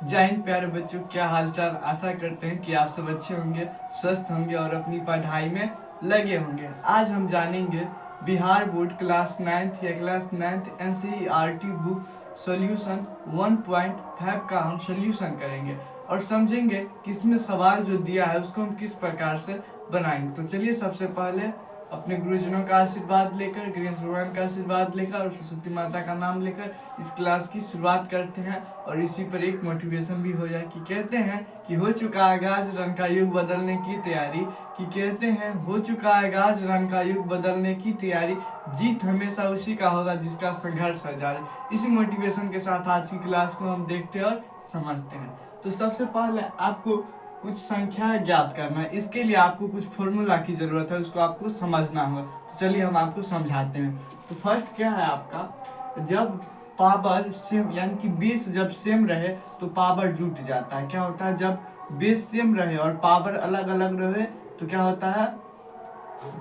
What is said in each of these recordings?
जय हिंद प्यारे बच्चों, क्या हालचाल। आशा करते हैं कि आप सब अच्छे होंगे, स्वस्थ होंगे और अपनी पढ़ाई में लगे होंगे। आज हम जानेंगे बिहार बोर्ड क्लास 9th या class 9th NCERT book solution 1.5 का हम सॉल्यूशन करेंगे और समझेंगे कि इसमें सवाल जो दिया है उसको हम किस प्रकार से बनाएंगे। तो चलिए सबसे पहले अपने गुरुजनों का आशीर्वाद लेकर, गणेश भगवान का आशीर्वाद लेकर और सरस्वती माता का नाम लेकर इस क्लास की शुरुआत करते हैं। और इसी पर एक मोटिवेशन भी हो जाए कि कहते हैं कि हो चुका आगाज रंग का युग बदलने की तैयारी, कि कहते हैं हो चुका आगाज रंग का युग बदलने की तैयारी, जीत हमेशा उसी का होगा जिसका संघर्ष है जारी। इसी मोटिवेशन के साथ आज की क्लास को हम देखते और समझते हैं। तो सबसे पहले आपको कुछ संख्या ज्ञात करना है। इसके लिए आपको कुछ फॉर्मूला की जरूरत है, उसको आपको समझना होगा। तो चलिए हम आपको समझाते हैं। तो फर्स्ट क्या है आपका, जब पावर सेम यानी कि बेस जब सेम रहे तो पावर जुट जाता है। क्या होता है, जब बेस सेम रहे और पावर अलग अलग रहे तो क्या होता है,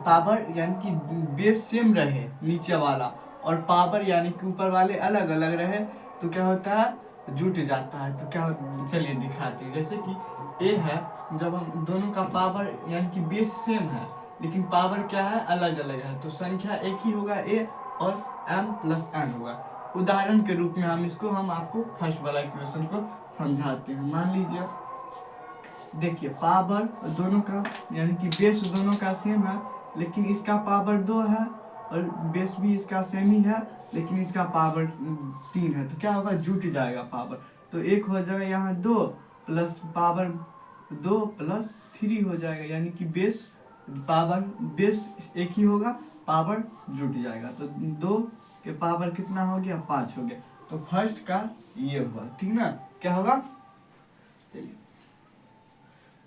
पावर यानी कि बेस सेम रहे नीचे वाला और पावर यानी कि ऊपर वाले अलग अलग रहे तो क्या होता है, जुट जाता है। तो क्या, चलिए दिखाते हैं। जैसे कि ए है, जब हम दोनों का पावर यानी कि बेस सेम है लेकिन पावर क्या है, अलग अलग है, तो संख्या एक ही होगा ए और m + n होगा। उदाहरण के रूप में हम आपको फर्स्ट वाला इक्वेशन को समझाते हैं। मान लीजिए, देखिए पावर दोनों का यानी कि बेस दोनों का सेम है लेकिन इसका पावर 2 है और बेस भी इसका सेम ही है लेकिन इसका पावर 3 है। तो क्या होगा, जुट जाएगा पावर। तो एक हो जाएगा यहाँ 2 प्लस पावर 2 प्लस 3 हो जाएगा, यानी कि बेस एक ही होगा, पावर जुट जाएगा। तो 2 के पावर कितना हो गया, 5 हो गया। तो फर्स्ट का ये हुआ, ठीक ना। क्या होगा, चलिए।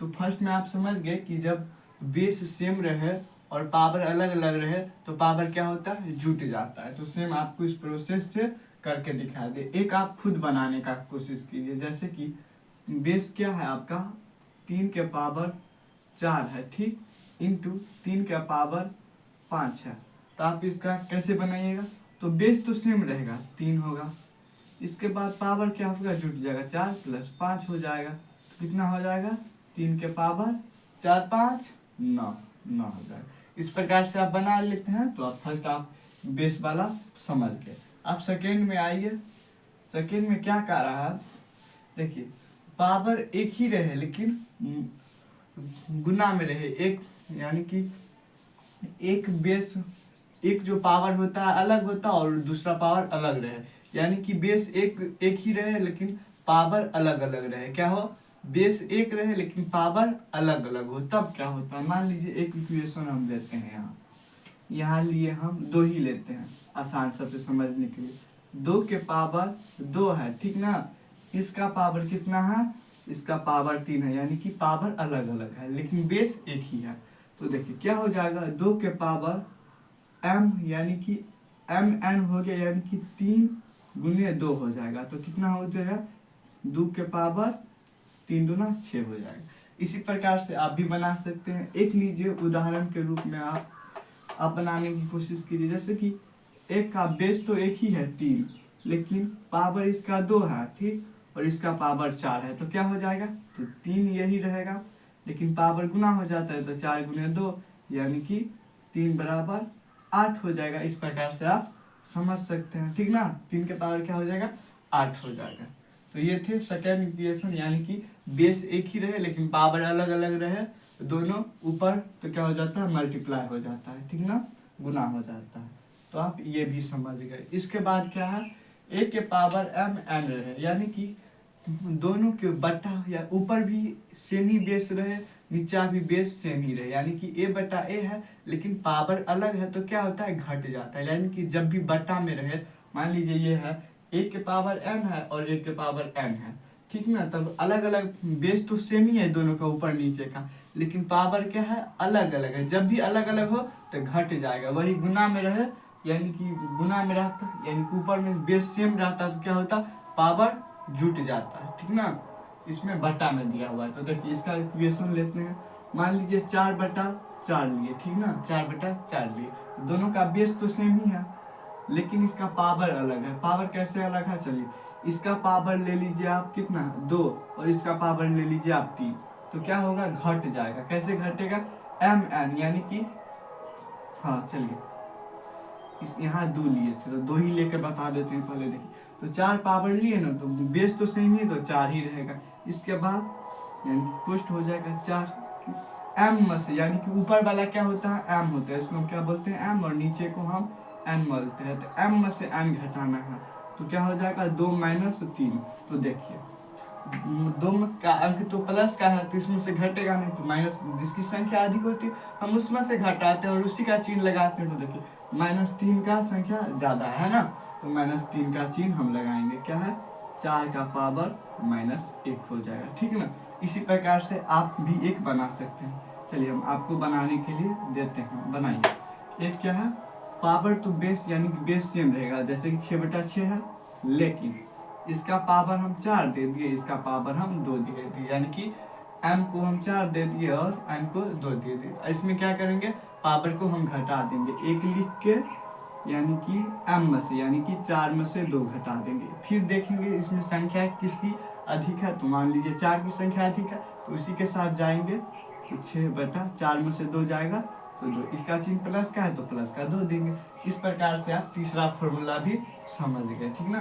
तो फर्स्ट में आप समझ गए कि जब बेस सेम रहे और पावर अलग अलग रहे तो पावर क्या होता है, जुट जाता है। तो सेम आपको इस प्रोसेस से करके दिखा दे। एक आप खुद बनाने का कोशिश कीजिए। जैसे कि बेस क्या है आपका, 3 के पावर 4 है, ठीक, इंटू 3 के पावर 5 है। तो आप इसका कैसे बनाइएगा, तो बेस तो सेम रहेगा, 3 होगा, इसके बाद पावर क्या होगा, जुट जाएगा, 4 + 5 हो जाएगा। तो कितना हो जाएगा, 3 के पावर 4 5 9 9 हो जाएगा। इस प्रकार से आप बना लेते हैं। तो आप फर्स्ट आप बेस वाला समझ गए। आप सेकेंड में आइए। सेकेंड में क्या कर रहा है, देखिए पावर एक ही रहे लेकिन गुना में रहे, एक यानी कि एक बेस, एक जो पावर होता है अलग होता है और दूसरा पावर अलग रहे, यानी कि बेस एक ही रहे लेकिन पावर अलग अलग रहे। क्या हो, बेस एक रहे लेकिन पावर अलग अलग हो, तब क्या होता है। मान लीजिए एक इक्वेशन हम लेते हैं, यहाँ लिए हम 2 ही लेते हैं आसान सबसे समझने के लिए। 2 के पावर 2 है, ठीक ना। इसका पावर कितना है, इसका पावर 3 है, यानी कि पावर अलग अलग है लेकिन बेस एक ही है। तो देखिए क्या हो जाएगा, 2 के पावर m यानी कि mn हो गया, यानी कि 3 × 2 हो जाएगा। तो कितना हो जाएगा, 2 के पावर 3 दूना 6 हो जाएगा। इसी प्रकार से आप भी बना सकते हैं। एक लीजिए उदाहरण के रूप में आप बनाने की कोशिश कीजिए। जैसे कि एक का बेस तो एक ही है 3 लेकिन पावर इसका 2 है, ठीक, और इसका पावर 4 है। तो क्या हो जाएगा, तो 3 यही रहेगा लेकिन पावर गुना हो जाता है तो 4 × 2 यानी कि 3 = 8 हो जाएगा। इस प्रकार से आप समझ सकते हैं, ठीक ना। 3 के पावर क्या हो जाएगा, 8 हो जाएगा। तो ये थे सेकेंड इक्वेशन, यानी कि बेस एक ही रहे लेकिन पावर अलग अलग रहे, दोनों ऊपर तो क्या हो जाता है, मल्टीप्लाई हो जाता है, ठीक ना, गुना हो जाता है। तो आप ये भी समझ गए। इसके बाद क्या है, a के पावर mn रहे, यानी कि दोनों के बटा या ऊपर भी सेम ही बेस रहे, नीचा भी बेस सेम ही रहे, यानी कि a/a है लेकिन पावर अलग है तो क्या होता है, घट जाता है। यानी कि जब भी बटा में रहे, मान लीजिए ये है a के पावर n है और a के पावर n है, ठीक ना, तब अलग अलग बेस तो सेम ही है दोनों का ऊपर नीचे का लेकिन पावर क्या है, अलग अलग है। जब भी अलग अलग हो तो घट जाएगा। वही गुना में रहे, यानी कि गुना में रहता यानी कि ऊपर में बेस सेम रहता तो क्या होता, पावर जुट जाता है, ठीक ना। इसमें बटा में दिया हुआ है। तो देखिए इसका इक्वेशन लेते हैं। मान लीजिए 4/4 लिए, ठीक ना, 4/4 लिए, दोनों का बेस तो सेम ही है लेकिन इसका पावर अलग है। पावर कैसे अलग है, चलिए इसका पावर ले लीजिए आप कितना 2 और इसका पावर ले लीजिए आप 3, तो क्या होगा घट जाएगा। कैसे घटेगा, mn यानी कि हाँ चलिए इस यहाँ 2 लिए थे तो 2 ही लेकर बता देते हैं। पहले देखिए तो 4 पावर लिए ना तो बेस तो सेम ही, तो 4 ही रहेगा। इसके बाद यानी कि पुष्ट हो जाएगा 4 m में से, यानी कि ऊपर वाला क्या होता है m होता है, इसको हम क्या बोलते हैं m, और नीचे को हम n बोलते हैं। तो m में से n घटाना है तो क्या हो जाएगा 2 - 3। तो देखिए 2 का अंक तो प्लस का है तो इसमें से घटेगा नहीं, तो माइनस जिसकी संख्या अधिक होती है हम उसमें से घटाते हैं और उसी का चिन्ह लगाते हैं। तो देखिए -3 का संख्या ज्यादा है ना, तो -3 का चिन्ह हम लगाएंगे। क्या है 4 का पावर -1 हो जाएगा, ठीक है ना। इसी प्रकार से आप भी एक बना सकते हैं। चलिए हम आपको बनाने के लिए देते हैं, बनाइए। एक क्या है पावर तो बेस यानी कि बेस सेम रहेगा, जैसे कि 6/6 है, लेकिन इसका पावर हम 4 दे दिए, इसका पावर हम 2 दे दिए, यानी कि m को हम 4 दे दिए और n को 2 दे दिए। इसमें क्या करेंगे पावर को हम घटा देंगे 1 लिख के, यानी कि m में से यानी कि 4 में से 2 घटा देंगे। फिर देखेंगे इसमें संख्या किसकी अधिक है, तो मान लीजिए 4 की संख्या अधिक है तो उसी के साथ जाएंगे, तो 6/4 में से 2 जाएगा तो 2, इसका चिन्ह प्लस का है तो प्लस का 2 देंगे। इस प्रकार से आप तीसरा फॉर्मूला भी समझ गए, ठीक ना।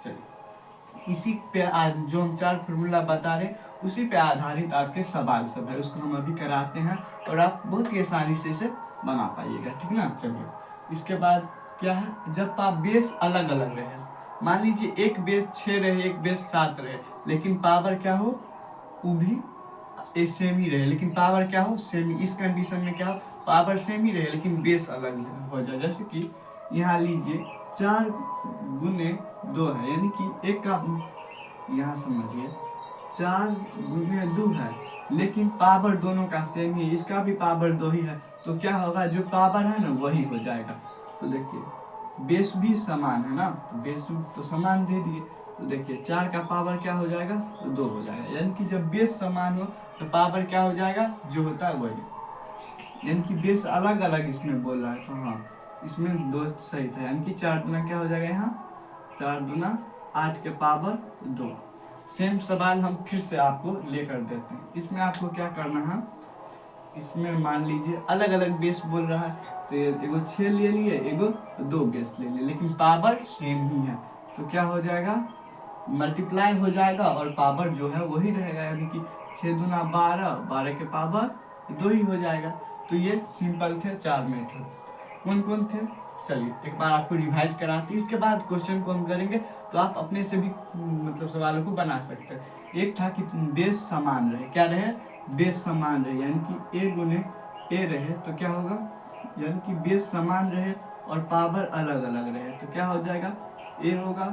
चलिए इसी पे आज जो हम 4 फॉर्मूला बता रहे हैं उसी पे आधारित आपके सवाल सब है, उसको हम अभी कराते हैं और आप बहुत ही आसानी से इसे बना पाइएगा, ठीक ना। चलिए इसके बाद क्या है, जब आप बेस अलग अलग रहे, मान लीजिए एक बेस 6 रहे एक बेस 7 रहे, लेकिन पावर क्या हो वो भी सेम ही रहे, लेकिन पावर क्या हो सेम ही। इस कंडीशन में क्या हो पावर सेम ही रहे लेकिन बेस अलग हो जाए। जैसे कि यहाँ लीजिए 4 × 2 है, यानी कि एक का यहाँ समझिए 4 × 2 है, लेकिन पावर दोनों का सेम ही, इसका भी पावर 2 ही है, तो क्या होगा जो पावर है ना वही हो जाएगा। तो देखिए बेस भी समान है ना, तो बेस तो समान दे दिए, तो देखिए 4 का पावर क्या हो जाएगा तो 2 हो जाएगा। यानी कि जब बेस समान हो तो पावर क्या हो जाएगा जो होता है वही। यानी कि बेस अलग अलग इसमें बोल रहा है, तो हाँ इसमें 2 सही था। यानी कि 4 दूना क्या हो जाएगा यहाँ 4 दूना 8 के पावर 2। सेम सवाल हम फिर से आपको लेकर देते हैं। इसमें आपको क्या करना है, इसमें मान लीजिए अलग अलग बेस बोल रहा है, तो एगो 6 ले लिए एगो 2 बेस ले लिए, लेकिन पावर सेम ही है, तो क्या हो जाएगा मल्टीप्लाई हो जाएगा और पावर जो है वही रहेगा। यानी कि 6 दूना 12, 12 के पावर 2 ही हो जाएगा। तो ये सिंपल थे 4 मेथड। कौन कौन थे चलिए एक बार आपको रिवाइज कराते, इसके बाद क्वेश्चन को हम करेंगे तो आप अपने से भी मतलब सवालों को बना सकते हैं। एक था कि बेस समान रहे, क्या रहे बेस समान रहे, यानी कि a × a रहे तो क्या होगा, यानी कि बेस समान रहे और पावर अलग अलग रहे, तो क्या हो जाएगा a होगा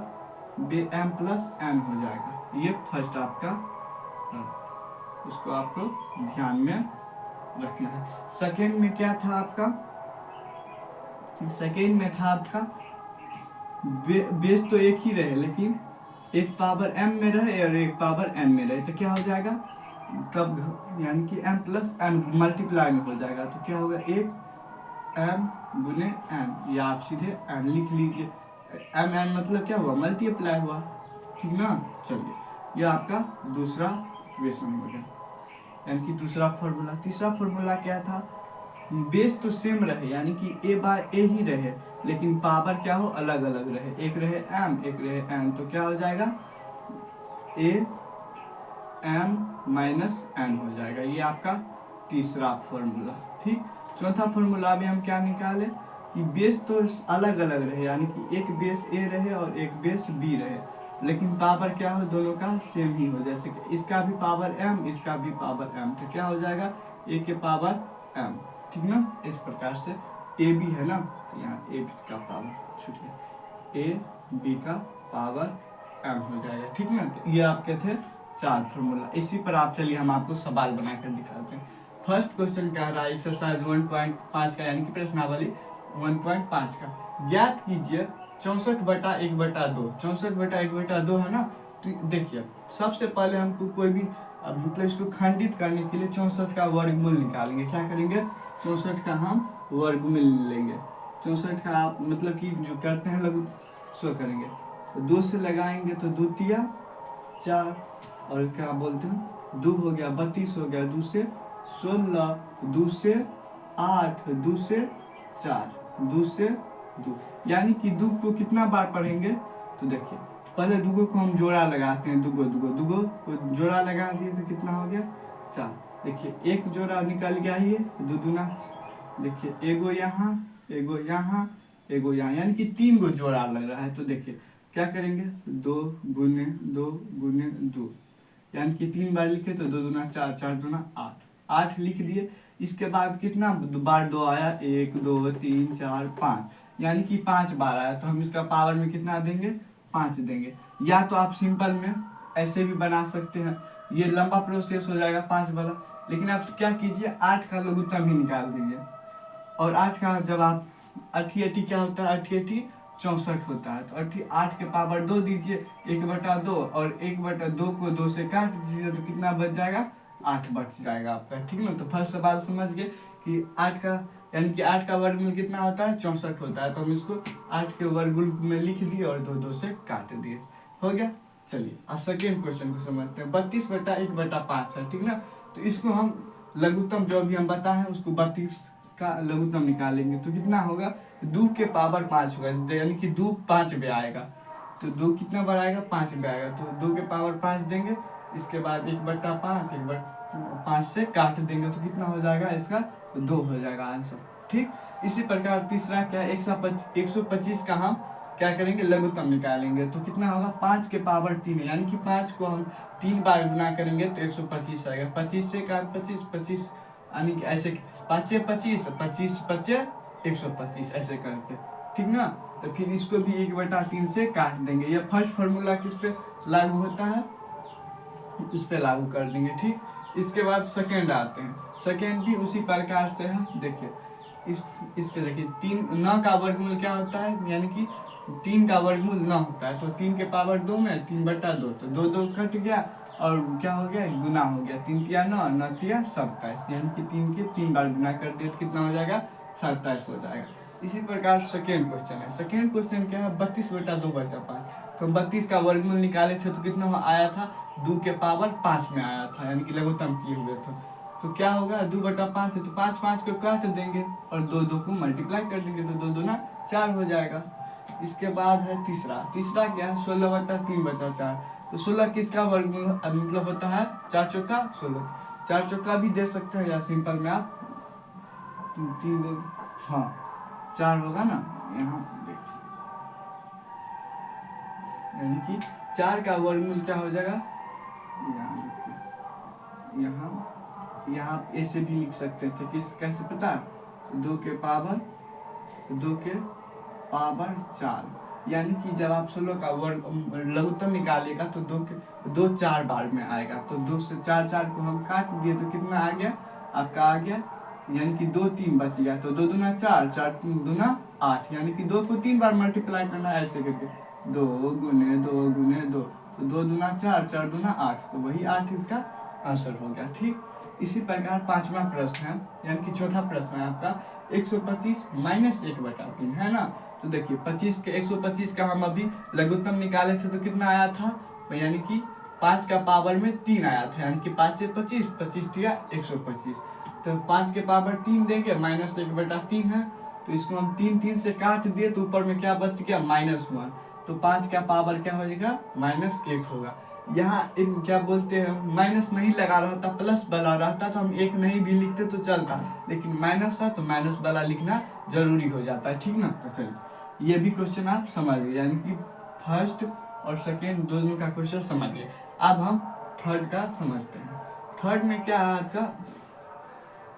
m + n हो जाएगा। ये फर्स्ट आपका उसको आपको ध्यान में रखना है। सेकेंड में क्या था आपका, सेकेंड में था आपका बेस तो एक ही रहे लेकिन एक पावर m में रहे और एक पावर n में रहे, तो क्या हो जाएगा तब, यानी कि m + n मल्टीप्लाई में हो जाएगा, तो क्या होगा 1 m × n, या आप सीधे n लिख लीजिए। m n मतलब क्या हुआ मल्टीप्लाई हुआ, ठीक ना। चलिए ये आपका दूसरा इक्वेशन हो गया, यानी कि दूसरा फॉर्मूला। तीसरा फॉर्मूला क्या था, बेस तो सेम रहे यानी कि a/a ही रहे, लेकिन पावर क्या हो अलग अलग रहे, एक रहे m एक रहे n, तो क्या हो जाएगा a m - n हो जाएगा। ये आपका तीसरा फॉर्मूला, ठीक। चौथा फॉर्मूला भी हम क्या निकाले कि बेस तो अलग अलग रहे, यानी कि एक बेस a रहे और एक बेस b रहे, लेकिन पावर क्या हो दोनों का सेम ही हो। जैसे कि इसका भी पावर m इसका भी पावर m, तो क्या हो जाएगा a के पावर m, ठीक ना। इस प्रकार से a b है ना, तो यहाँ a b का पावर छूटिए a b का पावर m हो जाएगा, ठीक ना। तो ये आपके थे 4 फॉर्मूला। इसी पर आप चलिए हम आपको सवाल बनाकर दिखाते हैं। फर्स्ट क्वेश्चन कह रहा है एक्सरसाइज 1.5 का, यानी कि प्रश्नावली 1.5 का, ज्ञात कीजिए 64/1/2। 64/1/2 है ना, तो देखिए सबसे पहले हमको कोई भी मतलब इसको खंडित करने के लिए 64 का वर्गमूल निकालेंगे। क्या करेंगे 64 का हम वर्गमूल लेंगे। 64 का आप मतलब कि जो करते हैं लघु सो करेंगे तो 2 से लगाएंगे तो 2 तिया 4, और क्या बोलते हैं 2 हो गया 32 हो गया, 2 से 16, 2 से 8, 2 से 4, 2 से 2, यानी कि 2 को कितना बार पढ़ेंगे। तो देखिए पहले 2 को हम जोड़ा लगाते हैं, 2 को जोड़ा लगा दिए तो कितना हो गया 4। देखिए एक जोड़ा निकल गया, ये 2 दूना, देखिए एगो यहाँ एगो यहाँ एगो यहाँ, यानी कि 3 गो जोड़ा लग रहा है। तो देखिए क्या करेंगे 2 गुने 2 गुने 2, यानी कि 3 बार लिखे तो 2 दूना 4, 4 दूना 8, 8 लिख दिए। इसके बाद कितना बार 2 आया, 1 2 3 4 5, यानी कि 5 बार आया, तो हम इसका पावर में कितना देंगे 5 देंगे। या तो आप सिंपल में ऐसे भी बना सकते हैं, ये लंबा प्रोसेस हो जाएगा 5 वाला, लेकिन आप क्या कीजिए 8 का लघुत्तम ही निकाल दीजिए। और 8 का जब आप 80 क्या होता है, 80 64 होता है, तो 8 के पावर 2 दीजिए, 1/2, और 1/2 को 2 से काट दीजिए तो कितना बच जाएगा 8 बच जाएगा आपका, ठीक ना। तो फर्स्ट सवाल समझ गए कि 8 का यानी कि 8 का वर्गमूल कितना होता है 64 होता है, तो हम इसको 8 के वर्गमूल में लिख दिए और 2 से काट दिए, हो गया। चलिए अब सेकेंड क्वेश्चन को समझते हैं। 32/1/5 है, ठीक ना। तो इसको हम लघुत्तम जो भी हम बताए उसको 32 का लघुत्तम निकालेंगे तो कितना होगा 2 के पावर 5 होगा, यानी कि 2 5 पे आएगा, तो 2 कितना बार आएगा 5 पे आएगा, तो 2 के पावर 5 देंगे। इसके बाद 1/5 1/5 से काट देंगे तो कितना हो जाएगा इसका 2 हो जाएगा आंसर, ठीक। इसी प्रकार तीसरा क्या है 125 का हम क्या करेंगे लघुत्तम निकालेंगे, तो कितना होगा 5 के पावर 3 है, यानी कि 5 को हम 3 बार गुना करेंगे तो 125 आएगा। 25 से काट 25 25, यानी कि ऐसे 5 25 25 5 125 ऐसे करके, ठीक ना। तो फिर इसको भी 1/3 से काट देंगे। ये फर्स्ट फार्मूला किस पे लागू होता है, इस पे लागू कर देंगे, ठीक। इसके बाद सेकेंड आते हैं, सेकेंड भी उसी प्रकार से है। देखिए इसके देखिए 3 9 का वर्गमूल क्या होता है, यानी कि 3 का वर्गमूल 9 होता है, तो 3 के पावर 2 में 3/2, तो 2 2 कट गया और क्या हो गया गुना हो गया, 3 तिया 9 9 तिया 27, यानी कि 3 के 3 बार गुना कर दिए तो कितना हो जाएगा 27 हो जाएगा। इसी प्रकार सेकेंड क्वेश्चन है। सेकेंड क्वेश्चन क्या है 32/2 बचा 5, तो 32 का वर्गमूल निकाले थे तो कितना आया था 2 के पावर 5 में आया था, यानी कि लघुत्तम किए हुए थे। तो क्या होगा 2/5 है, तो 5 5 को काट देंगे और 2 2 को मल्टीप्लाई कर देंगे तो 2 दूना 4 हो जाएगा। इसके बाद है तीसरा क्या है 16/3 बचा 4, तो 16 किसका वर्गमूल मतलब होता है 4 चौका 16, 4 चौका भी दे सकते हैं या सिंपल में आप 3 2 हाँ 4 होगा ना, यहाँ देखिए यानी कि 4 का वर्गमूल क्या हो जाएगा, यहाँ देखिए यहाँ ऐसे भी लिख सकते थे कि कैसे पता 2 के पावर 4, यानी कि जब आप 16 का वर्ग लघुत्तम निकालेगा तो 2 4 बार में आएगा, तो 2 से 4 को हम काट दिए तो कितना आ गया आपका आ गया, यानी कि 2 3 बच गया, तो 2 दूना 4 4 दूना 8, यानी कि 2 को 3 बार मल्टीप्लाई करना है ऐसे करके 2 गुने 2 गुने 2, तो 2 दूना 4 4 दूना 8, तो वही 8 इसका आंसर हो गया, ठीक। इसी प्रकार पांचवा प्रश्न है, यानी कि चौथा प्रश्न है आपका 125 माइनस 1/3 है ना। तो देखिए 25 के 125 का हम अभी लघुत्तम निकाले थे तो कितना आया था, यानी कि 5 का पावर में 3 आया था, यानी कि 5 से 25 25 दिया 125, तो 5 के पावर 3 देंगे माइनस 1/3 है, तो इसको हम 3 3 से काट दिए तो ऊपर में क्या बच गया -1, तो 5 का पावर क्या हो जाएगा -1 होगा। यहाँ एक क्या बोलते हैं माइनस नहीं लगा रहा था प्लस वाला रहता तो हम 1 नहीं भी लिखते तो चलता, लेकिन माइनस था तो माइनस वाला लिखना जरूरी हो जाता है, ठीक ना। तो चलिए ये भी क्वेश्चन आप समझ गए, यानी कि फर्स्ट और सेकेंड दोनों का क्वेश्चन समझ गए। अब हम थर्ड का समझते हैं। थर्ड में क्या है आपका,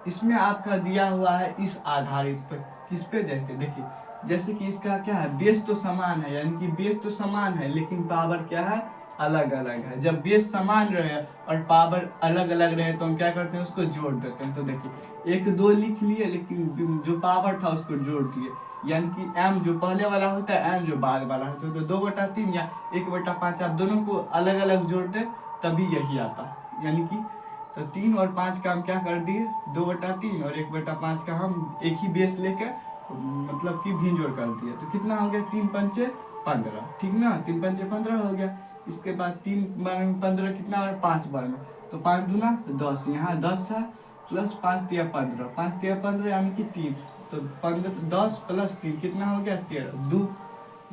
इसमें आपका दिया हुआ है इस आधारित पर, किस पे देखिए जैसे कि इसका क्या है बेस तो समान है, यानी कि बेस तो समान है लेकिन पावर क्या है अलग अलग है। जब बेस समान रहे और पावर अलग अलग रहे तो हम क्या करते हैं उसको जोड़ देते हैं। तो देखिए 1 2 लिख लिए लेकिन जो पावर था उसको जोड़ दिए, यानी कि m जो पहले वाला होता है m जो बाद वाला होता है, तो 2/3 या 1/5 आप दोनों को अलग अलग जोड़ते तभी यही आता, यानी कि तो 3 और 5 का हम क्या कर दिए 2/3 और 1/5 का हम एक ही बेस लेकर मतलब कि भिंजोड़ कर दिए, तो कितना हो गया 3 पंचे 15, ठीक ना, 3 पंचे 15 हो गया। इसके बाद 3 बार में 15 कितना है, 5 बार में, तो 5 दूना 10, यहाँ 10 है प्लस 5 तिया 15, 5 तिया 15 यानी कि 3, तो 15 10 प्लस 3 कितना हो गया 13,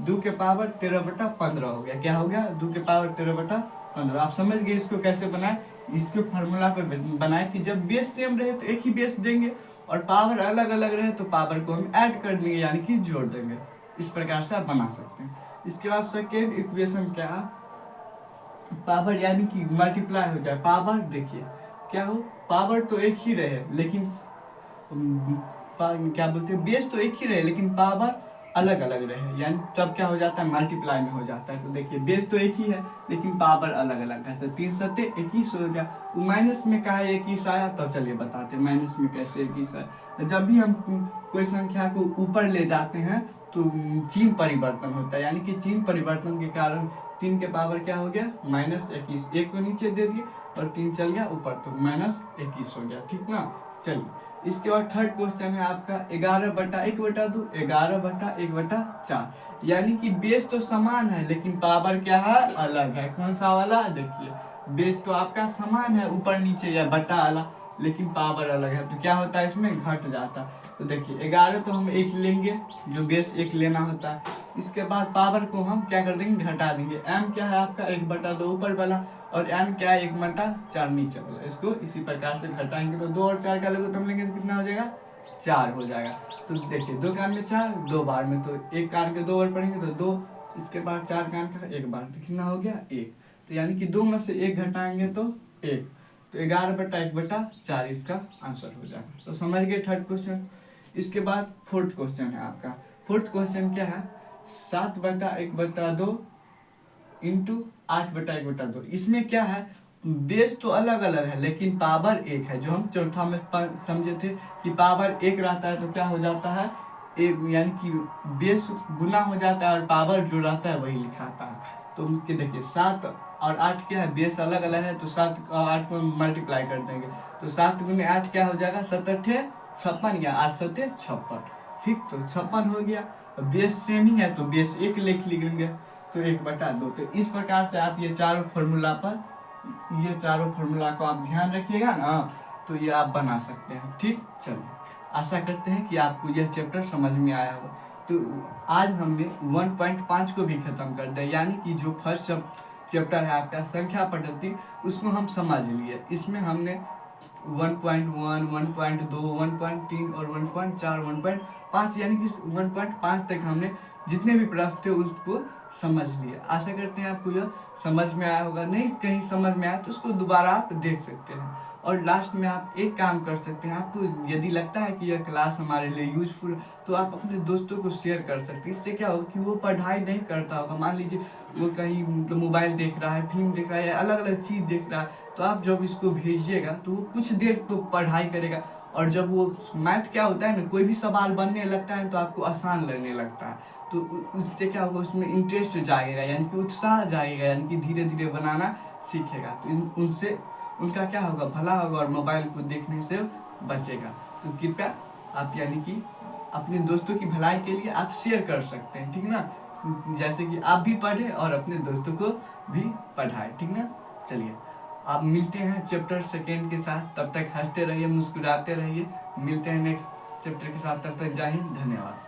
दो के पावर 13/15 हो गया। क्या हो गया, 2 के पावर 13/15। आप समझ गए इसको कैसे बनाए, इसके फार्मूला पे बनाए कि जब बेस सेम रहे तो एक ही बेस देंगे और पावर अलग अलग रहे तो पावर को हम ऐड कर देंगे यानी कि जोड़ देंगे। इस प्रकार से आप बना सकते हैं। इसके बाद सेकेंड इक्वेशन क्या है, पावर यानी कि मल्टीप्लाई हो जाए। पावर देखिए क्या हो, पावर तो एक ही रहे लेकिन क्या बोलते हैं, बेस तो एक ही रहे लेकिन पावर अलग अलग रहे, यानी तब क्या हो जाता है, मल्टीप्लाई में हो जाता है। तो देखिए बेस तो एक ही है लेकिन पावर अलग अलग है, तो 3 सत्ते 21 हो गया। माइनस में कहा 21 आया, तो चलिए बताते हैं माइनस में कैसे 21 आया। जब भी हम कोई संख्या को ऊपर ले जाते हैं तो चिन्ह परिवर्तन होता है, यानी कि चिन्ह परिवर्तन के कारण 3 के पावर क्या हो गया, -21, एक को नीचे दे दिए और 3 चल गया ऊपर, तो -21 हो गया, ठीक ना। चलिए इसके बाद थर्ड क्वेश्चन है आपका 11/1/2, 11/1/4, यानी कि बेस तो समान है लेकिन पावर क्या है, अलग है। कौन सा वाला, देखिए बेस तो आपका समान है ऊपर नीचे या बटा वाला, लेकिन पावर अलग है, तो क्या होता है इसमें घट जाता है। तो देखिए 11 तो हम 1 लेंगे, जो बेस 1 लेना होता है। इसके बाद पावर को हम क्या कर देंगे, घटा देंगे। m क्या है आपका 1/2 ऊपर वाला और n क्या है 1/4 नीचे वाला। इसको इसी प्रकार से घटाएंगे तो 2 और 4 का लघुत्तम लेंगे तो कितना हो जाएगा, 4 हो जाएगा। तो देखिए 2 कान में 4, 2 बार में, तो 1 कान के 2 बार पढ़ेंगे तो 2, इसके बाद 4 कान का 1 बार, तो कितना हो गया 1। तो यानी कि 2 में से 1 घटाएंगे तो 1, तो 11/1/4 इसका आंसर हो जाएगा। तो समझ गए थर्ड क्वेश्चन। इसके बाद फोर्थ क्वेश्चन है आपका। फोर्थ क्वेश्चन क्या है, 7/1/2 इंटू 8/1/2। इसमें क्या है, बेस तो अलग अलग है लेकिन पावर एक है। जो हम चौथा में समझे थे कि पावर एक रहता है तो क्या हो जाता है, एक, यानी कि बेस गुना हो जाता है और पावर जो रहता है वही लिखाता है। तो देखिए 7 और 8 क्या है, बेस अलग अलग है, तो 7 और 8 को मल्टीप्लाई कर देंगे तो 7 गुने 8 क्या हो जाएगा, 7×8 = 56 या 8×7 = 56, ठीक। तो 56 हो गया। बेस सेम ही है तो बेस एक लिख लेंगे तो 1/2। तो इस प्रकार से आप ये चारों फॉर्मूला को आप ध्यान रखिएगा ना, तो ये आप बना सकते हैं, ठीक। चलिए आशा करते हैं कि आपको यह चैप्टर समझ में आया होगा। तो आज हमने 1.5 को भी खत्म कर दिया, यानी कि जो फर्स्ट चैप्टर है आपका संख्या पद्धति, उसको हम समझ लिए। इसमें हमने 1.1, 1.2, 1.3 और 1.4, 1.5 यानी कि 1.5 तक हमने जितने भी प्रश्न थे उसको समझ लिए। आशा करते हैं आपको यह समझ में आया होगा। नहीं कहीं समझ में आया तो उसको दोबारा आप देख सकते हैं। और लास्ट में आप एक काम कर सकते हैं, आपको यदि लगता है कि यह क्लास हमारे लिए यूजफुल तो आप अपने दोस्तों को शेयर कर सकते हैं। इससे क्या होगा कि वो पढ़ाई नहीं करता होगा, मान लीजिए वो कहीं मोबाइल देख रहा है, फिल्म देख रहा है या अलग अलग चीज़ देख रहा है, तो आप जब इसको भेजिएगा तो वो कुछ देर तो पढ़ाई करेगा और जब वो मैथ क्या होता है ना, कोई भी सवाल बनने लगता है तो आपको आसान लगने लगता है, तो उससे क्या होगा, उसमें इंटरेस्ट जागेगा यानी कि उत्साह जागेगा, यानी कि धीरे धीरे बनाना सीखेगा। तो उनसे उनका क्या होगा, भला होगा और मोबाइल को देखने से बचेगा। तो कृपया आप यानी कि अपने दोस्तों की भलाई के लिए आप शेयर कर सकते हैं, ठीक ना, जैसे कि आप भी पढ़े और अपने दोस्तों को भी पढ़ाए, ठीक ना। चलिए आप मिलते हैं चैप्टर सेकेंड के साथ, तब तक हंसते रहिए, मुस्कुराते रहिए। मिलते हैं नेक्स्ट चैप्टर के साथ, तब तक जय हिंद, धन्यवाद।